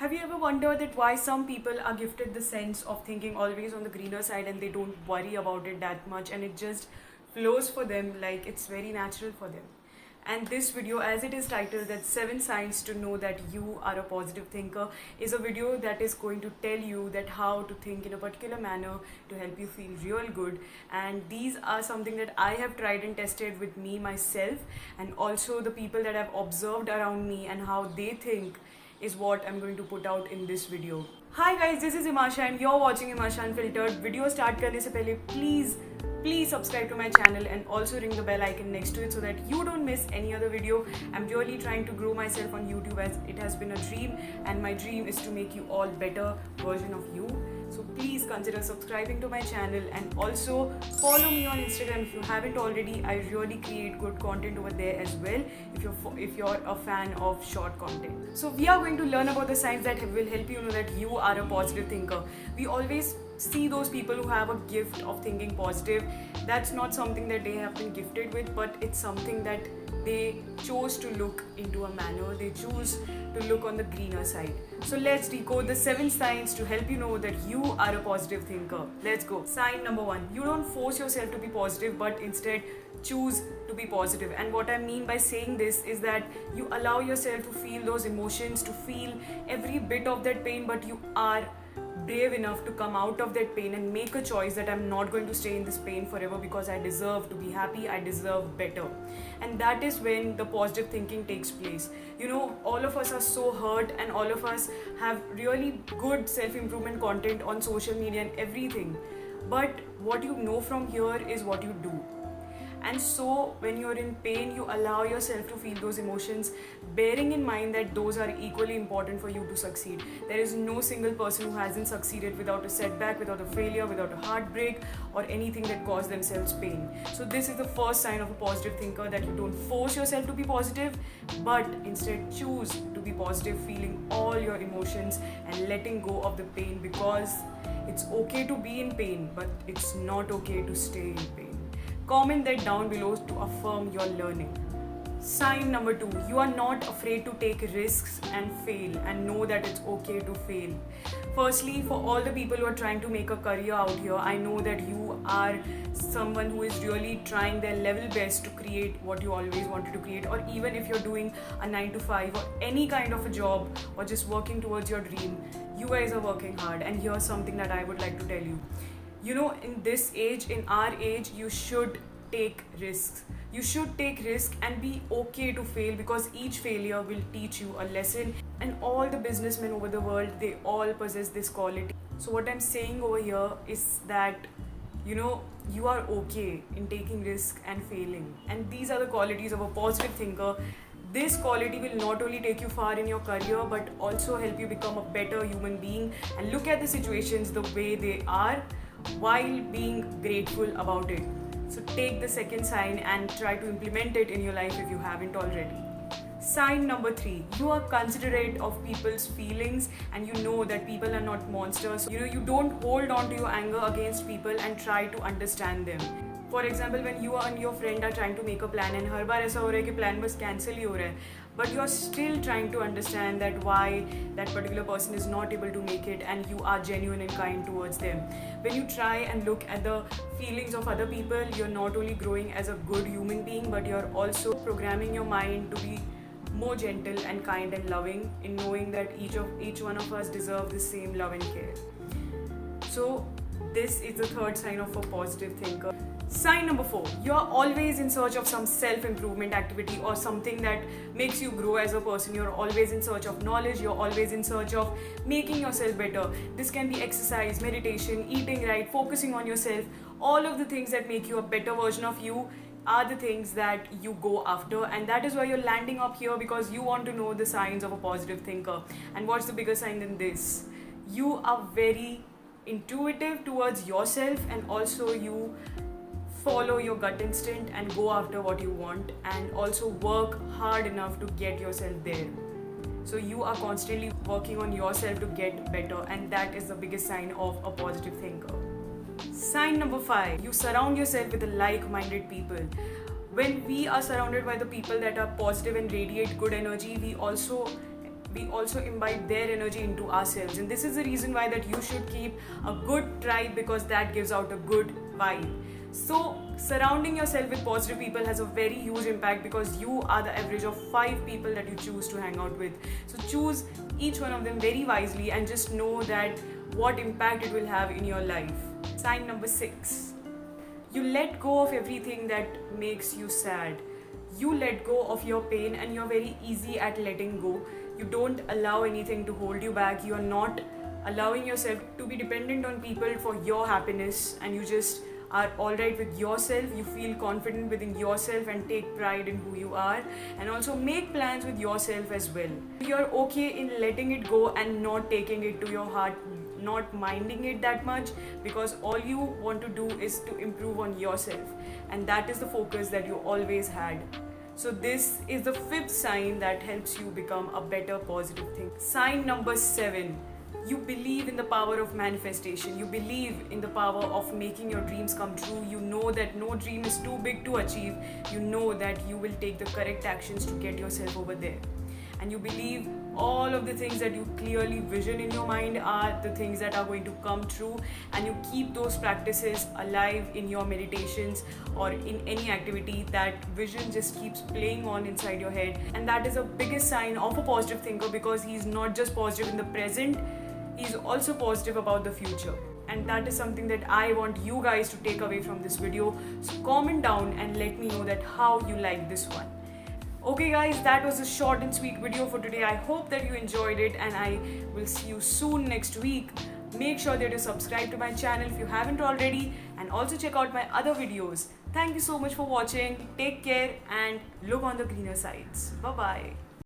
Have you ever wondered that why some people are gifted the sense of thinking always on the greener side and they don't worry about it that much and it just flows for them like it's very natural for them? And this video, as it is titled that 7 signs to know that you are a positive thinker, is a video that is going to tell you that how to think in a particular manner to help you feel real good. And these are something that I have tried and tested with me myself, and also the people that I've observed around me and how they think is what I'm going to put out in this video. Hi guys, this is Imasha and you're watching Imasha Unfiltered. Video start करने से पहले please subscribe to my channel and also ring the bell icon next to it so that you don't miss any other video. I'm really trying to grow myself on YouTube as it has been a dream, and my dream is to make you all better version of you. So please consider subscribing to my channel and also follow me on Instagram if you haven't already. I really create good content over there as well if you're a fan of short content. So we are going to learn about the signs that will help you know that you are a positive thinker. We always see those people who have a gift of thinking positive. That's not something that they have been gifted with, but it's something that they chose to look into a manner. They choose to look on the greener side. So let's decode the 7 signs to help you know that you are a positive thinker. Let's go. Sign number 1. You don't force yourself to be positive, but instead choose to be positive. And what I mean by saying this is that you allow yourself to feel those emotions, to feel every bit of that pain, but you are brave enough to come out of that pain and make a choice that I'm not going to stay in this pain forever because I deserve to be happy, I deserve better. And that is when the positive thinking takes place. You know, all of us are so hurt and all of us have really good self-improvement content on social media and everything. But what you know from here is what you do. And so when you're in pain, you allow yourself to feel those emotions, bearing in mind that those are equally important for you to succeed. There is no single person who hasn't succeeded without a setback, without a failure, without a heartbreak, or anything that caused themselves pain. So this is the first sign of a positive thinker, that you don't force yourself to be positive, but instead choose to be positive, feeling all your emotions and letting go of the pain, because it's okay to be in pain, but it's not okay to stay in pain. Comment that down below to affirm your learning. Sign number 2. You are not afraid to take risks and fail, and know that it's okay to fail. Firstly, for all the people who are trying to make a career out here, I know that you are someone who is really trying their level best to create what you always wanted to create, or even if you're doing a 9 to 5 or any kind of a job or just working towards your dream, you guys are working hard. And here's something that I would like to tell you. You know, in this age, in our age, you should take risks. You should take risks and be okay to fail, because each failure will teach you a lesson. And all the businessmen over the world, they all possess this quality. So what I'm saying over here is that, you know, you are okay in taking risks and failing. And these are the qualities of a positive thinker. This quality will not only take you far in your career, but also help you become a better human being and look at the situations the way they are, while being grateful about it. So take the second sign and try to implement it in your life if you haven't already. Sign number 3. You are considerate of people's feelings, and you know that people are not monsters. You know, you don't hold on to your anger against people and try to understand them. For example, when you and your friend are trying to make a plan and हर बार ऐसा हो रहा है कि plan बस cancel ही हो रहा है, but you are still trying to understand that why that particular person is not able to make it, and you are genuine and kind towards them. When you try and look at the feelings of other people, you're not only growing as a good human being, but you're also programming your mind to be more gentle and kind and loving, in knowing that each one of us deserve the same love and care. So this is the third sign of a positive thinker. Sign number 4. You are always in search of some self-improvement activity or something that makes you grow as a person. You're always in search of knowledge. You're always in search of making yourself better. This can be exercise, meditation, eating right, focusing on yourself. All of the things that make you a better version of you are the things that you go after, and that is why you're landing up here, because you want to know the signs of a positive thinker. And what's the bigger sign than this? You are very intuitive towards yourself, and also you follow your gut instinct and go after what you want, and also work hard enough to get yourself there. So you are constantly working on yourself to get better, and that is the biggest sign of a positive thinker. Sign number 5. You surround yourself with like-minded people. When we are surrounded by the people that are positive and radiate good energy, we also we also imbibe their energy into ourselves. And this is the reason why that you should keep a good tribe, because that gives out a good vibe. So surrounding yourself with positive people has a very huge impact, because you are the average of 5 people that you choose to hang out with. So choose each one of them very wisely and just know that what impact it will have in your life. Sign number 6. You let go of everything that makes you sad. You let go of your pain, and you're very easy at letting go. You don't allow anything to hold you back. You are not allowing yourself to be dependent on people for your happiness, and you just are alright with yourself. You feel confident within yourself and take pride in who you are, and also make plans with yourself as well. You're okay in letting it go and not taking it to your heart, not minding it that much, because all you want to do is to improve on yourself, and that is the focus that you always had. So this is the 5th sign that helps you become a better positive thing. Sign number 7. You believe in the power of manifestation. You believe in the power of making your dreams come true. You know that no dream is too big to achieve. You know that you will take the correct actions to get yourself over there. And you believe all of the things that you clearly vision in your mind are the things that are going to come true, and you keep those practices alive in your meditations or in any activity. That vision just keeps playing on inside your head, and that is the biggest sign of a positive thinker, because he's not just positive in the present, he's also positive about the future. And that is something that I want you guys to take away from this video. So comment down and let me know that how you like this one. Okay guys, that was a short and sweet video for today. I hope that you enjoyed it, and I will see you soon next week. Make sure that you subscribe to my channel if you haven't already, and also check out my other videos. Thank you so much for watching. Take care and look on the greener sides. Bye bye.